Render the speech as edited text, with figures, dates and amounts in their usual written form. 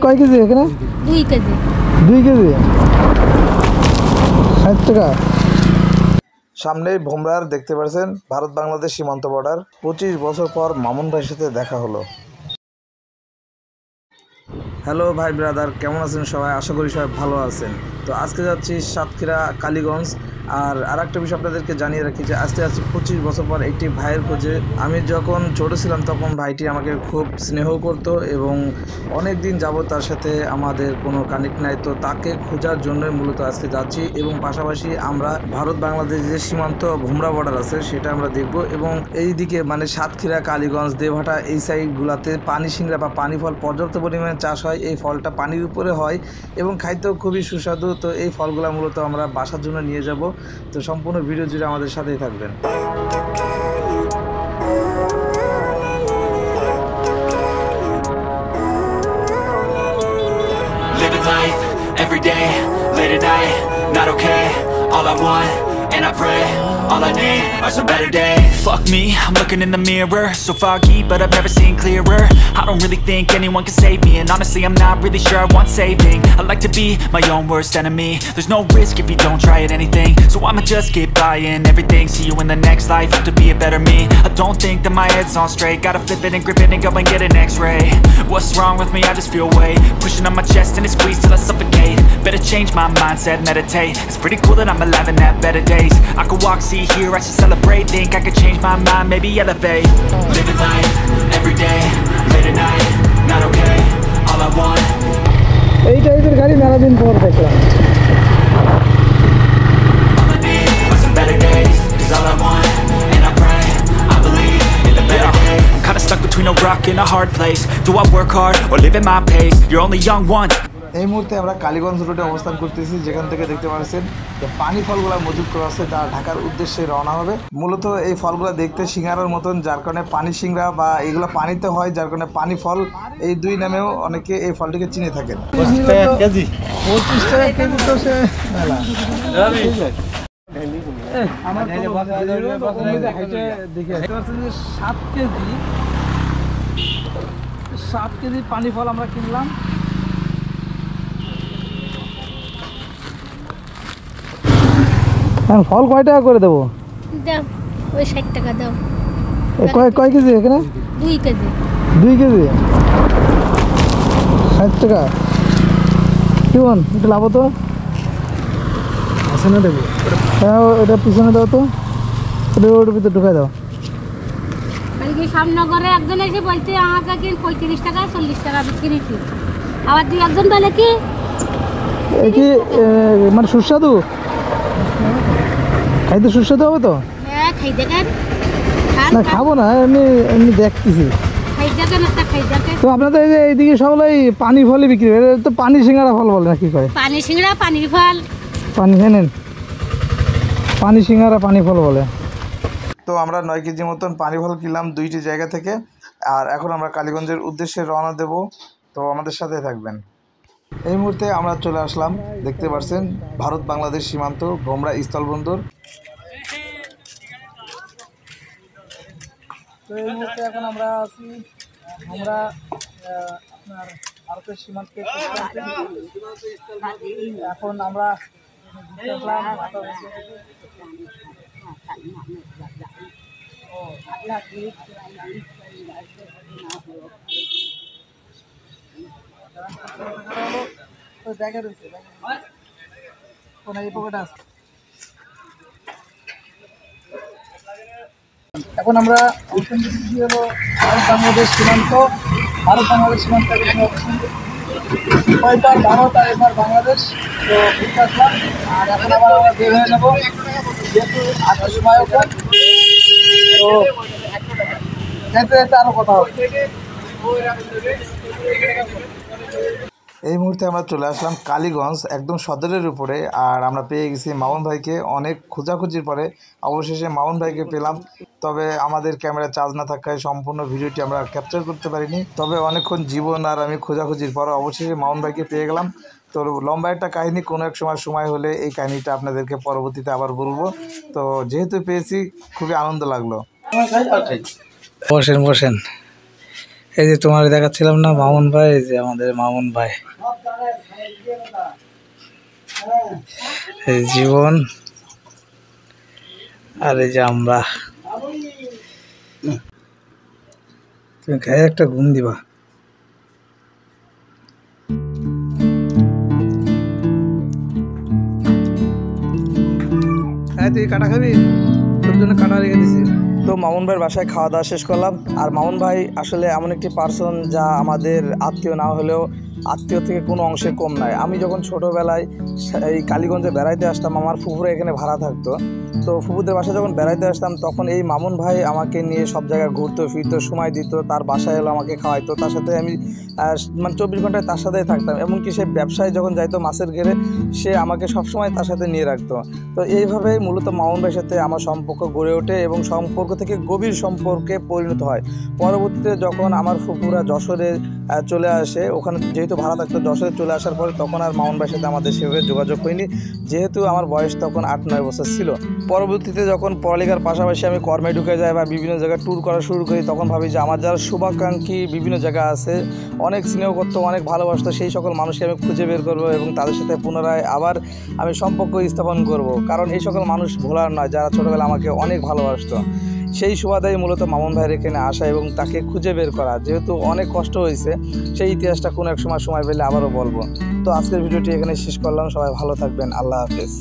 কয় কেজি এখানে? 2 KG. 2 KG 60 টাকা। সামনেই ভোমরার দেখতে পাচ্ছেন ভারত বাংলাদেশ সীমান্ত বর্ডার। 25 বছর পর মামুন ভাইয়ের সাথে দেখা হলো। হ্যালো ভাই ব্রাদার, কেমন আছেন সবাই? আশা করি সবাই ভালো আছেন। তো আজকে যাচ্ছি সাতক্ষীরা কালীগঞ্জ। আর একটা বিষয় আপনাদেরকে জানিয়ে রাখি যে আজকে যাচ্ছি 25 বছর পর একটি ভাইয়ের খোঁজে। আমি যখন ছোট ছিলাম তখন ভাইটি আমাকে খুব স্নেহ করত এবং অনেক দিন যাবত তার সাথে আমাদের কোনো কানেক্ট নাই। তো তাকে খোঁজার জন্যই মূলত আজকে যাচ্ছি এবং পাশাপাশি আমরা ভারত বাংলাদেশ যে সীমান্ত ভোমরা বর্ডার আছে সেটা আমরা দেখব। এবং এই দিকে মানে সাতক্ষীরা, কালীগঞ্জ, দেবহাটা এই সাইডগুলোতে পানি সিংড়া বা পানি ফল পর্যাপ্ত পরিমাণে চাষ হয়। এই ফলটা পানির উপরে হয় এবং খাইতেও খুবই সুস্বাদু। তো এই ফলগুলো মূলত আমরা বাসার জন্য নিয়ে যাব। তো সম্পূর্ণ ভিডিও জুড়ে আমাদের সাথেই থাকবেন। Living life, every day, late at night, not okay. All I want, and I pray, all I need are some better days. Fuck me, I'm looking in the mirror, so foggy, but I've never seen clearer. I don't really think anyone can save me, and honestly I'm not really sure I want saving. I like to be my own worst enemy. There's no risk if you don't try at anything, so I'ma just keep buying everything. See you in the next life, have to be a better me. I don't think that my head's on straight, gotta flip it and grip it and go and get an x-ray. What's wrong with me? I just feel weight pushing on my chest and it squeezes till I suffocate. Better change my mindset, meditate. It's pretty cool that I'm alive and have better days. I could walk, see, hear, I should celebrate. Think I could change my mind, maybe elevate. Living life, every day, late at night, not okay. All I want. এই টাইপের গাড়ি মেলা দিন পর দেখলাম। All I need are some better days. 'Cause all I want, and I pray, I believe in the better days. I'm kinda stuck between a rock and a hard place. Do I work hard or live at my pace? You're only young once. এই মুহূর্তে আমরা কালীগঞ্জ রোডে অবস্থান করতেছি, যেখান থেকে দেখতে পাচ্ছেন যে পানি ফলগুলো মজুত করা আছে, যা ঢাকার উদ্দেশ্যে রওনা হবে। মূলত এই ফলগুলো দেখতে সিঙ্গারার মতন, যার কারণে পানি সিংড়া বা এগুলো পানিতে হয়, যার কারণে পানি ফল এই দুই নামেও অনেকে এই ফলটিকে চিনে থাকেন। 25 টাকা কেজি তো সে মেলা। আমার 7 কেজি পানি ফল আমরা কিনলাম। ফল কয় টাকা করে দেবো? দাও, ওই 60 টাকা দাও। কয় কেজি এখানে? 2 কেজি। 2 কেজি 60 টাকা। কেমন একটু লাভ তো আছে না? দেবো হ্যাঁ, এটা পিছনে দাও তো, ওটার ভিতরে ঢুকাই দাও। সামনগরে একজন এসে বলছে আমাকে কি 35 টাকা 40 টাকা বিক্রি নিচ্ছি। আবার দুই একজন বলে কি কি মানে সুস্বাদু, খাইতে সুস্বাদু হবে তো? হ্যাঁ, খাই দেখেন। না খাবো না, এমনি এমনি দেখতেছি। খাই দেখেন, একটা খাই দেখেন। তো আপনাদের এই যে এইদিকে সবাই পানি ফলই বিক্রি করে, তো পানি সিঙ্গারা ফল বলে না কি করে? পানি সিংড়া, পানির ফল। পানি খেলেন, পানি সিঙ্গারা পানি ফল বলে। তো আমরা 9 কেজি মতন পানি ফল কিনলাম 2টি জায়গা থেকে। আর এখন আমরা কালীগঞ্জের উদ্দেশ্যে রওনা দেব। তো আমাদের সাথে থাকবেন। এই মুহূর্তে আমরা চলে আসলাম, দেখতে পাচ্ছেন ভারত বাংলাদেশ সীমান্ত ভোমরা স্থলবন্দর। তো এই মুহূর্তে এখন আমরা আছি ভোমরা, আপনার ভারতের সীমান্তে। এখন আমরা এখন আমরা হলো ভারত বাংলাদেশ সীমান্ত। ভারত বাংলাদেশ সীমান্ত কয়বার ভারত আর এবার বাংলাদেশ। তো ঘুরতে আসলাম, আর এখন আবার আমরা বের হয়ে যাবো, যেহেতু আসার সময় তো যেতে যেতে আরও কথা হবে। এই মুহূর্তে আমরা চলে আসলাম কালীগঞ্জ, একদম সদরের উপরে। আর আমরা পেয়ে গেছি মামুন ভাইকে। অনেক খোঁজাখুঁজির পরে অবশেষে মামুন ভাইকে পেলাম। তবে আমাদের ক্যামেরা চার্জ না থাকায় সম্পূর্ণ ভিডিওটি আমরা ক্যাপচার করতে পারিনি। তবে অনেকক্ষণ জীবন আর আমি খোঁজাখুঁজির পর অবশেষে মামুন ভাইকে পেয়ে গেলাম। তো লম্বা একটা কাহিনী, কোনো এক সময় হলে এই কাহিনীটা আপনাদেরকে পরবর্তীতে আবার বলবো। তো যেহেতু পেয়েছি খুবই আনন্দ লাগলো। বসেন বসেন, এই যে তোমার দেখাচ্ছিলাম না মামুন ভাই, এই যে আমাদের মামুন ভাই, এই জীবন আর এই যে আমরা। তুমি খাই একটা ঘুম দিবা। হ্যাঁ তুই কাটা খাবি, তোর জন্য কাটা রেখে দিছি। তো মামুন ভাইয়ের বাসায় খাওয়া দাওয়া শেষ করলাম। আর মামুন ভাই আসলে এমন একটি পার্সন যা আমাদের আত্মীয় না হলেও আত্মীয় থেকে কোনো অংশে কম নয়। আমি যখন ছোটোবেলায় এই কালীগঞ্জে বেড়াইতে আসতাম, আমার ফুফুরা এখানে ভাড়া থাকতো, তো ফুফুদের বাসায় যখন বেড়াইতে আসতাম তখন এই মামুন ভাই আমাকে নিয়ে সব জায়গায় ঘুরতো ফিরতো, সময় দিত, তার বাসায় এলো আমাকে খাওয়াইতো, তার সাথে আমি মানে 24 ঘন্টায় তার সাথেই থাকতাম। এমনকি সে ব্যবসায় যখন যাইতো মাছের ঘেরে, সে আমাকে সবসময় তার সাথে নিয়ে রাখতো। তো এইভাবেই মূলত মামুন ভাইয়ের সাথে আমার সম্পর্ক গড়ে ওঠে এবং সম্পর্ক থেকে গভীর সম্পর্কে পরিণত হয়। পরবর্তীতে যখন আমার ফুফুরা যশোরে চলে আসে, ওখানে যেহেতু ভাড়া থাকতো, যশোরে চলে আসার পরে তখন আর মামুন ভাইয়ের সাথে আমাদের সেভাবে যোগাযোগ হয়নি, যেহেতু আমার বয়স তখন 8-9 বছর ছিল। পরবর্তীতে যখন পড়ালেখার পাশাপাশি আমি কর্মে ঢুকে যাই বা বিভিন্ন জায়গায় ট্যুর করা শুরু করি, তখন ভাবি যে আমার যারা শুভাকাঙ্ক্ষী বিভিন্ন জায়গা আছে, অনেক স্নেহ করতো, অনেক ভালোবাসতো, সেই সকল মানুষকে আমি খুঁজে বের করবো এবং তাদের সাথে পুনরায় আবার আমি সম্পর্ক স্থাপন করব। কারণ এই সকল মানুষ ভোলার নয় যারা ছোটোবেলা আমাকে অনেক ভালোবাসতো। সেই সুবাদেই মূলত মামুন ভাইয়ের এখানে আসা এবং তাকে খুঁজে বের করা। যেহেতু অনেক কষ্ট হয়েছে, সেই ইতিহাসটা কোনো এক সময় পেলে আবারও বলবো। তো আজকের ভিডিওটি এখানে শেষ করলাম। সবাই ভালো থাকবেন। আল্লাহ হাফেজ।